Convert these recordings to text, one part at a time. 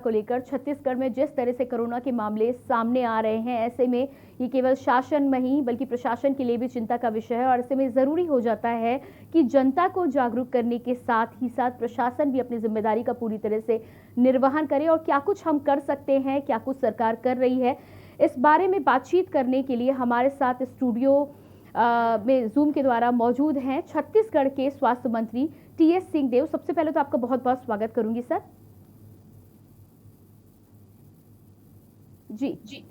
को लेकर छत्तीसगढ़ में जिस तरह से कोरोना के मामले सामने आ रहे हैं, ऐसे में ये केवल शासन में ही बल्कि प्रशासन के लिए भी चिंता का विषय है और ऐसे में जरूरी हो जाता है कि जनता को जागरूक करने के साथ ही साथ प्रशासन भी अपनी जिम्मेदारी का पूरी तरह से निर्वहन करे। और क्या कुछ हम कर सकते हैं, क्या कुछ सरकार कर रही है, इस बारे में बातचीत करने के लिए हमारे साथ स्टूडियो में जूम के द्वारा मौजूद हैं छत्तीसगढ़ के स्वास्थ्य मंत्री टीएस सिंहदेव। सबसे पहले तो आपका बहुत बहुत स्वागत करूंगी सर। जी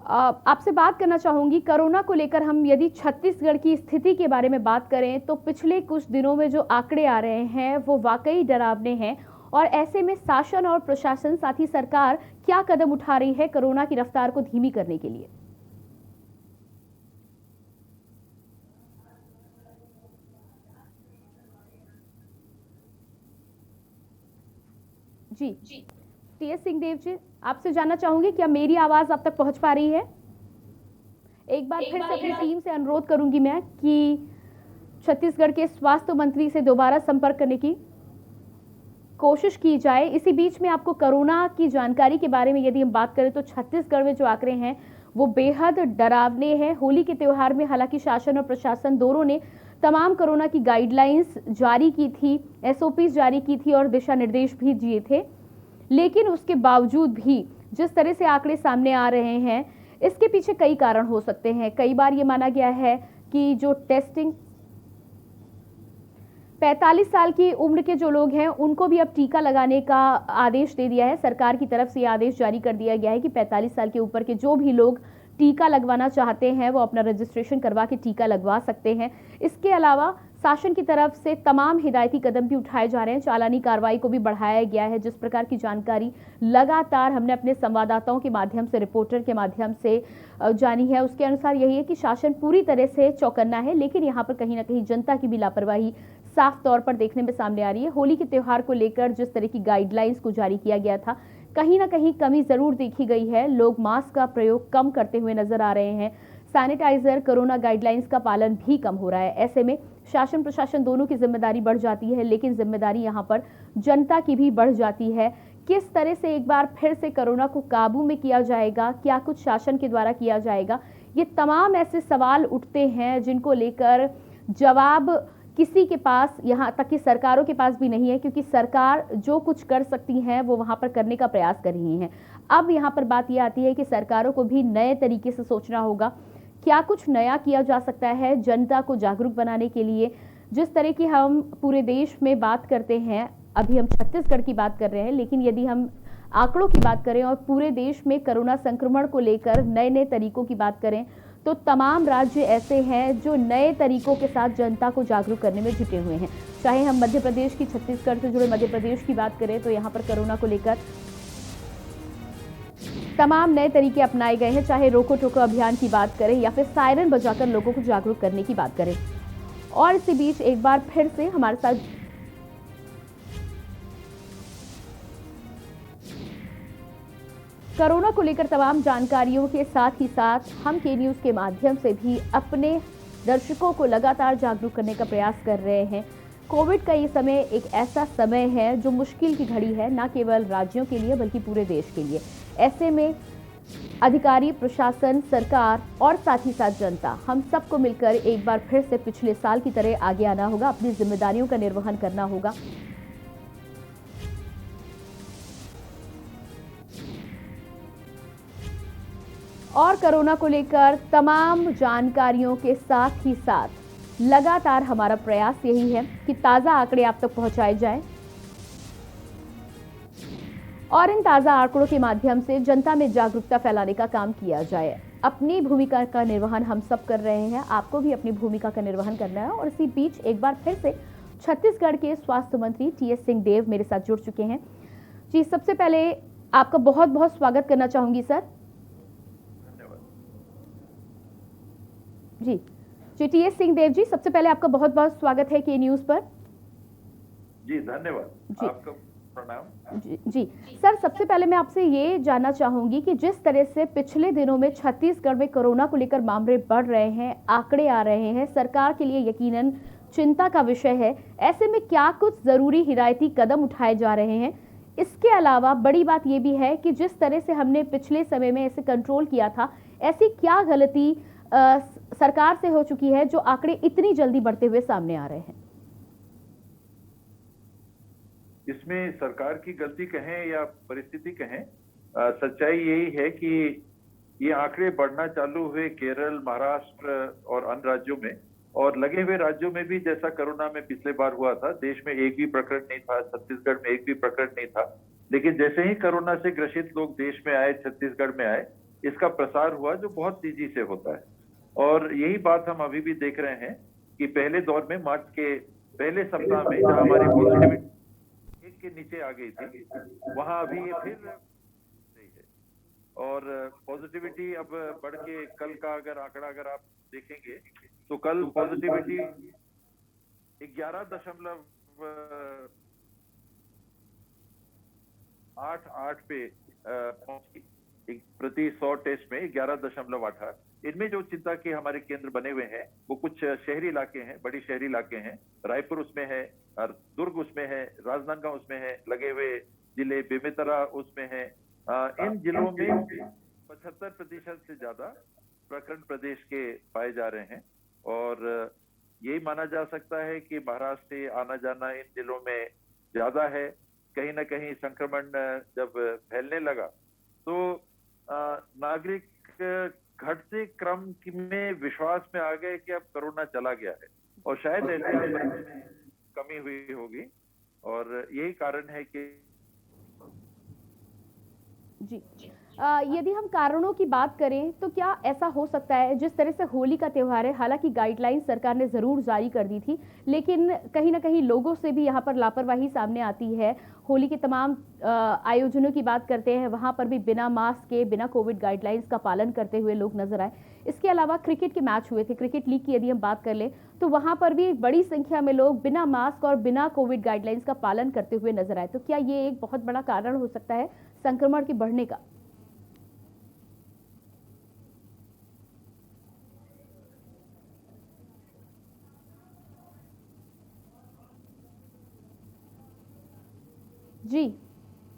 आपसे बात करना चाहूंगी कोरोना को लेकर। हम यदि छत्तीसगढ़ की स्थिति के बारे में बात करें तो पिछले कुछ दिनों में जो आंकड़े आ रहे हैं वो वाकई डरावने हैं और ऐसे में शासन और प्रशासन साथ ही सरकार क्या कदम उठा रही है कोरोना की रफ्तार को धीमी करने के लिए? जी टीएस सिंहदेव जी, आपसे जानना चाहूंगी क्या मेरी आवाज आप तक पहुंच पा रही है? एक बार फिर से अपनी टीम से अनुरोध करूंगी मैं कि छत्तीसगढ़ के स्वास्थ्य मंत्री से दोबारा संपर्क करने की कोशिश की जाए। इसी बीच में आपको कोरोना की जानकारी के बारे में यदि हम बात करें तो छत्तीसगढ़ में जो आंकड़े हैं वो बेहद डरावने हैं। होली के त्योहार में हालांकि शासन और प्रशासन दोनों ने तमाम कोरोना की गाइडलाइंस जारी की थी, एसओपी जारी की थी और दिशा निर्देश भी दिए थे, लेकिन उसके बावजूद भी जिस तरह से आंकड़े सामने आ रहे हैं इसके पीछे कई कारण हो सकते हैं। कई बार ये माना गया है कि जो टेस्टिंग 45 साल की उम्र के जो लोग हैं उनको भी अब टीका लगाने का आदेश दे दिया है। सरकार की तरफ से ये आदेश जारी कर दिया गया है कि 45 साल के ऊपर के जो भी लोग टीका लगवाना चाहते हैं वो अपना रजिस्ट्रेशन करवा के टीका लगवा सकते हैं। इसके अलावा शासन की तरफ से तमाम हिदायती कदम भी उठाए जा रहे हैं। चालानी कार्रवाई को भी बढ़ाया गया है। जिस प्रकार की जानकारी लगातार हमने अपने संवाददाताओं के माध्यम से, रिपोर्टर के माध्यम से जानी है, उसके अनुसार यही है कि शासन पूरी तरह से चौकन्ना है, लेकिन यहाँ पर कहीं ना कहीं जनता की भी लापरवाही साफ तौर पर देखने में सामने आ रही है। होली के त्योहार को लेकर जिस तरह की गाइडलाइंस को जारी किया गया था, कहीं ना कहीं कमी जरूर देखी गई है। लोग मास्क का प्रयोग कम करते हुए नजर आ रहे हैं। सैनिटाइजर, कोरोना गाइडलाइंस का पालन भी कम हो रहा है। ऐसे में शासन प्रशासन दोनों की जिम्मेदारी बढ़ जाती है, लेकिन जिम्मेदारी यहाँ पर जनता की भी बढ़ जाती है। किस तरह से एक बार फिर से कोरोना को काबू में किया जाएगा, क्या कुछ शासन के द्वारा किया जाएगा, ये तमाम ऐसे सवाल उठते हैं जिनको लेकर जवाब किसी के पास, यहाँ तक कि सरकारों के पास भी नहीं है, क्योंकि सरकार जो कुछ कर सकती हैं वो वहाँ पर करने का प्रयास कर रही हैं। अब यहाँ पर बात यह आती है कि सरकारों को भी नए तरीके से सोचना होगा। क्या कुछ नया किया जा सकता है जनता को जागरूक बनाने के लिए? जिस तरह की हम पूरे देश में बात करते हैं, अभी हम छत्तीसगढ़ की बात कर रहे हैं, लेकिन यदि हम आंकड़ों की बात करें और पूरे देश में कोरोना संक्रमण को लेकर नए नए तरीकों की बात करें तो तमाम राज्य ऐसे हैं जो नए तरीकों के साथ जनता को जागरूक करने में जुटे हुए हैं। चाहे हम मध्य प्रदेश की, छत्तीसगढ़ से जुड़े मध्य प्रदेश की बात करें तो यहाँ पर कोरोना को लेकर तमाम नए तरीके अपनाए गए हैं। चाहे रोको टोको अभियान की बात करें या फिर सायरन बजाकर लोगों को जागरूक करने की बात करें। और इसी बीच एक बार फिर से हमारे साथ कोरोना को लेकर तमाम जानकारियों के साथ ही साथ हम के न्यूज के माध्यम से भी अपने दर्शकों को लगातार जागरूक करने का प्रयास कर रहे हैं। कोविड का ये समय एक ऐसा समय है जो मुश्किल की घड़ी है, ना केवल राज्यों के लिए बल्कि पूरे देश के लिए। ऐसे में अधिकारी, प्रशासन, सरकार और साथ ही साथ जनता, हम सबको मिलकर एक बार फिर से पिछले साल की तरह आगे आना होगा, अपनी जिम्मेदारियों का निर्वहन करना होगा। और कोरोना को लेकर तमाम जानकारियों के साथ ही साथ लगातार हमारा प्रयास यही है कि ताजा आंकड़े आप तक पहुंचाए जाएं और इन ताजा आंकड़ों के माध्यम से जनता में जागरूकता फैलाने का काम किया जाए। अपनी भूमिका का निर्वहन हम सब कर रहे हैं, आपको भी अपनी भूमिका का निर्वहन करना है। और इसी बीच एक बार फिर से छत्तीसगढ़ के स्वास्थ्य मंत्री टीएस सिंहदेव मेरे साथ जुड़ चुके हैं। जी, सबसे पहले आपका बहुत बहुत स्वागत करना चाहूंगी सर। जी टीएस सिंहदेव जी, सबसे पहले आपका बहुत बहुत स्वागत है के न्यूज पर। जी धन्यवाद, आपका प्रणाम। जी सर, सबसे पहले मैं आपसे ये जानना चाहूंगी कि जिस तरह से पिछले दिनों में छत्तीसगढ़ में कोरोना को लेकर मामले बढ़ रहे हैं, आंकड़े आ रहे हैं, सरकार के लिए यकीनन चिंता का विषय है, ऐसे में क्या कुछ जरूरी हिदायती कदम उठाए जा रहे हैं इसके अलावा बड़ी बात यह भी है कि जिस तरह से हमने पिछले समय में इसे कंट्रोल किया था, ऐसी क्या गलती सरकार से हो चुकी है जो आंकड़े इतनी जल्दी बढ़ते हुए सामने आ रहे हैं? इसमें सरकार की गलती कहें या परिस्थिति कहें, सच्चाई यही है कि ये आंकड़े बढ़ना चालू हुए केरल, महाराष्ट्र और अन्य राज्यों में, और लगे हुए राज्यों में भी। जैसा कोरोना में पिछले बार हुआ था, देश में एक भी प्रकरण नहीं था, छत्तीसगढ़ में एक भी प्रकरण नहीं था। लेकिन जैसे ही कोरोना से ग्रसित लोग देश में आए, छत्तीसगढ़ में आए, इसका प्रसार हुआ जो बहुत तेजी से होता है। और यही बात हम अभी भी देख रहे हैं कि पहले दौर में, मार्च के पहले सप्ताह में, जहां हमारी पॉजिटिविटी एक के नीचे आ गई थी, वहां अभी ये फिर रही है। और पॉजिटिविटी अब बढ़ के, कल का अगर आंकड़ा अगर आप देखेंगे तो कल पॉजिटिविटी 11.88 पे पहुंची। प्रति 100 टेस्ट में 11.88। इनमें जो चिंता के हमारे केंद्र बने हुए हैं वो कुछ शहरी इलाके हैं, बड़ी शहरी इलाके हैं। रायपुर उसमें है, और दुर्ग उसमें है, राजनांदगांव उसमें है, लगे हुए जिले बेमेतरा उसमें है। इन जिलों में 75% से ज्यादा प्रकरण प्रदेश के पाए जा रहे हैं। और यही माना जा सकता है कि महाराष्ट्र से आना जाना इन जिलों में ज्यादा है। कहीं ना कहीं संक्रमण जब फैलने लगा तो नागरिक घटते क्रम में विश्वास में आ गए कि अब कोरोना चला गया है, और शायद ऐसे कमी हुई होगी। और यही कारण है कि जी, यदि हम कारणों की बात करें तो क्या ऐसा हो सकता है, जिस तरह से होली का त्यौहार है, हालांकि गाइडलाइंस सरकार ने जरूर जारी कर दी थी, लेकिन कहीं ना कहीं लोगों से भी यहाँ पर लापरवाही सामने आती है। होली के तमाम आयोजनों की बात करते हैं, वहां पर भी बिना मास्क के, बिना कोविड गाइडलाइंस का पालन करते हुए लोग नजर आए। इसके अलावा क्रिकेट के मैच हुए थे, क्रिकेट लीग की यदि हम बात कर ले तो वहां पर भी एक बड़ी संख्या में लोग बिना मास्क और बिना कोविड गाइडलाइंस का पालन करते हुए नजर आए। तो क्या ये एक बहुत बड़ा कारण हो सकता है संक्रमण के बढ़ने का? जी,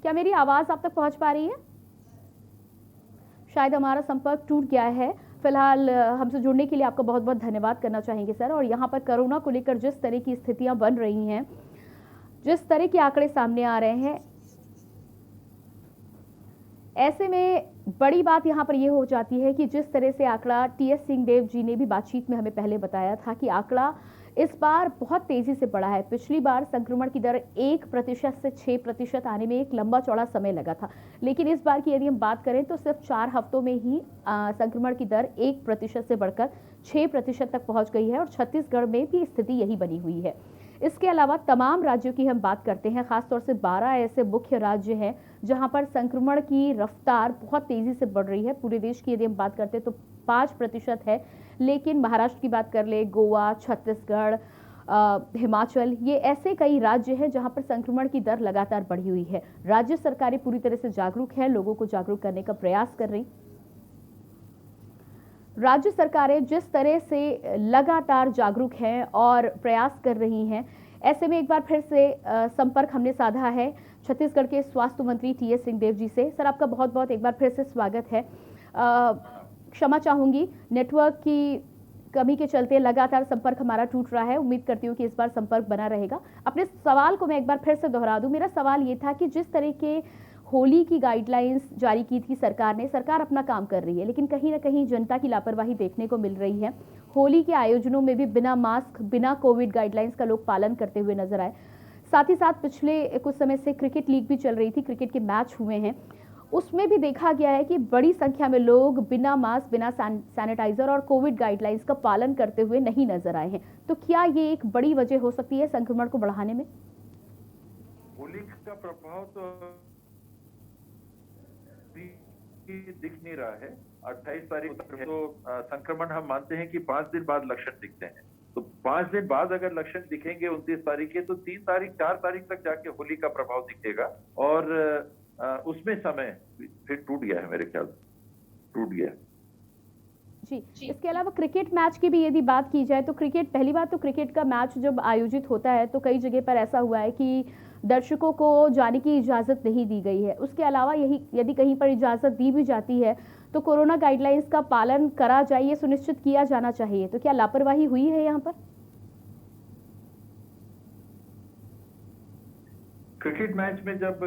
क्या मेरी आवाज आप तक पहुंच पा रही है? शायद हमारा संपर्क टूट गया है। फिलहाल हमसे जुड़ने के लिए आपका बहुत बहुत धन्यवाद करना चाहेंगे सर। और यहाँ पर कोरोना को लेकर जिस तरह की स्थितियां बन रही हैं, जिस तरह के आंकड़े सामने आ रहे हैं, ऐसे में बड़ी बात यहाँ पर यह हो जाती है कि जिस तरह से आंकड़ा टीएस सिंहदेव जी ने भी बातचीत में हमें पहले बताया था कि आंकड़ा इस बार बहुत तेजी से बढ़ा है। पिछली बार संक्रमण की दर 1% से 6% आने में एक लंबा चौड़ा समय लगा था, लेकिन इस बार की यदि हम बात करें तो सिर्फ 4 हफ्तों में ही संक्रमण की दर 1% से बढ़कर 6% तक पहुंच गई है। और छत्तीसगढ़ में भी स्थिति यही बनी हुई है। इसके अलावा तमाम राज्यों की हम बात करते हैं, खासतौर से 12 ऐसे मुख्य राज्य हैं जहां पर संक्रमण की रफ्तार बहुत तेजी से बढ़ रही है। पूरे देश की यदि हम बात करते हैं तो 5% है, लेकिन महाराष्ट्र की बात कर ले, गोवा, छत्तीसगढ़, हिमाचल, ये ऐसे कई राज्य हैं जहां पर संक्रमण की दर लगातार बढ़ी हुई है। राज्य सरकारें पूरी तरह से जागरूक हैं, लोगों को जागरूक करने का प्रयास कर रही। राज्य सरकारें जिस तरह से लगातार जागरूक हैं और प्रयास कर रही हैं, ऐसे में एक बार फिर से संपर्क हमने साधा है छत्तीसगढ़ के स्वास्थ्य मंत्री टीएस सिंहदेव जी से। सर, आपका बहुत बहुत एक बार फिर से स्वागत है। क्षमा चाहूंगी, नेटवर्क की कमी के चलते लगातार संपर्क हमारा टूट रहा है। उम्मीद करती हूँ कि इस बार संपर्क बना रहेगा। अपने सवाल को मैं एक बार फिर से दोहरा दूं। मेरा सवाल ये था कि जिस तरह के होली की गाइडलाइंस जारी की थी सरकार ने, सरकार अपना काम कर रही है, लेकिन कहीं ना कहीं जनता की लापरवाही देखने को मिल रही है। होली के आयोजनों में भी बिना मास्क, बिना कोविड गाइडलाइंस का लोग पालन करते हुए नजर आए। साथ ही साथ पिछले कुछ समय से क्रिकेट लीग भी चल रही थी, क्रिकेट के मैच हुए हैं, उसमें भी देखा गया है कि बड़ी संख्या में लोग बिना मास्क, बिना सैनिटाइजर और कोविड गाइडलाइंस का पालन करते हुए नहीं नजर आए हैं। तो क्या ये एक बड़ी वजह हो सकती है संक्रमण को बढ़ाने में? होली का प्रभाव तो दिख नहीं रहा है। 28 तारीख तो संक्रमण हम मानते हैं कि 5 दिन बाद लक्षण दिखते हैं। तो 5 दिन बाद अगर लक्षण दिखेंगे 29 तारीख के, तो 3 तारीख 4 तारीख तक जाके होली का प्रभाव दिखेगा। और उसमें समय फिर टूट गया है, मेरे ख्याल से टूट गया। जी, इसके अलावा क्रिकेट मैच की भी यदि बात की जाए तो क्रिकेट, पहली बात तो क्रिकेट का मैच जब आयोजित होता है तो कई जगह पर ऐसा हुआ है कि दर्शकों को जाने की इजाज़त नहीं दी गई है। उसके अलावा यही यदि कहीं पर इजाज़त दी भी जाती है तो कोरोना गाइडलाइंस का पालन करा जाए, ये सुनिश्चित किया जाना चाहिए। तो क्या लापरवाही हुई है यहाँ पर? क्रिकेट मैच में जब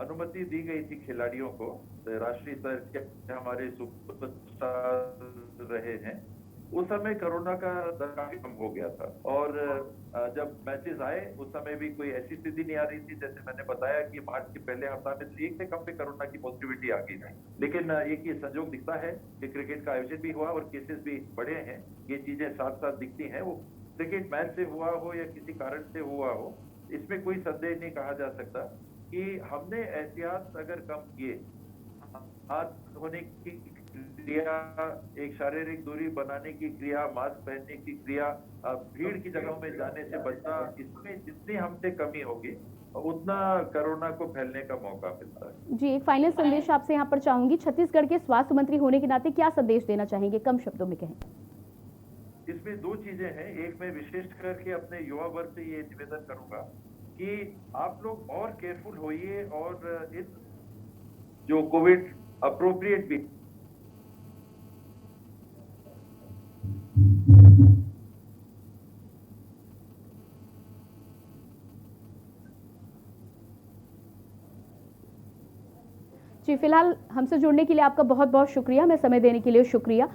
अनुमति दी गई थी खिलाड़ियों को, राष्ट्रीय स्तर के हमारे सुपरस्टार रहे हैं, उस समय कोरोना का दर काफी कम हो गया था। और जब मैचेस आए उस समय भी कोई ऐसी स्थिति नहीं आ रही थी, जैसे मैंने बताया कि मार्च के पहले हफ्ता में 1 से कम पे कोरोना की पॉजिटिविटी आ गई थी। लेकिन एक ये संजोग दिखता है कि क्रिकेट का आयोजन भी हुआ और केसेस भी बढ़े हैं। ये चीजें साथ साथ दिखती हैं, वो क्रिकेट मैच से हुआ हो या किसी कारण से हुआ हो, इसमें कोई संदेह नहीं कहा जा सकता कि हमने एहतियात अगर कम किए, हाथ धोने की क्रिया, एक शारीरिक दूरी बनाने की क्रिया, मास्क पहनने की क्रिया, भीड़ की जगहों में जाने से बचना, इसमें जितनी हमसे कमी होगी उतना कोरोना को फैलने का मौका मिलता है। जी, एक फाइनल संदेश आपसे यहाँ पर चाहूंगी, छत्तीसगढ़ के स्वास्थ्य मंत्री होने के नाते क्या संदेश देना चाहेंगे, कम शब्दों में कहें? इसमें 2 चीजें हैं। एक, मैं विशेष करके अपने युवा वर्ग से ये निवेदन करूंगा कि आप लोग और केयरफुल होइए और इन जो कोविड अप्रोप्रिएट भी जी, फिलहाल हमसे जुड़ने के लिए आपका बहुत-बहुत शुक्रिया, हमें समय देने के लिए शुक्रिया।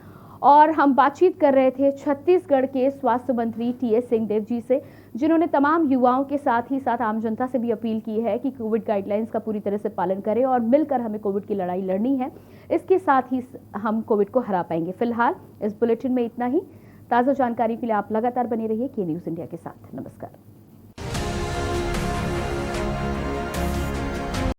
और हम बातचीत कर रहे थे छत्तीसगढ़ के स्वास्थ्य मंत्री टीएस सिंहदेव जी से, जिन्होंने तमाम युवाओं के साथ ही साथ आम जनता से भी अपील की है कि कोविड गाइडलाइंस का पूरी तरह से पालन करें और मिलकर हमें कोविड की लड़ाई लड़नी है। इसके साथ ही हम कोविड को हरा पाएंगे। फिलहाल इस बुलेटिन में इतना ही। ताज़ा जानकारी के लिए आप लगातार बने रहिए के न्यूज़ इंडिया के साथ। नमस्कार।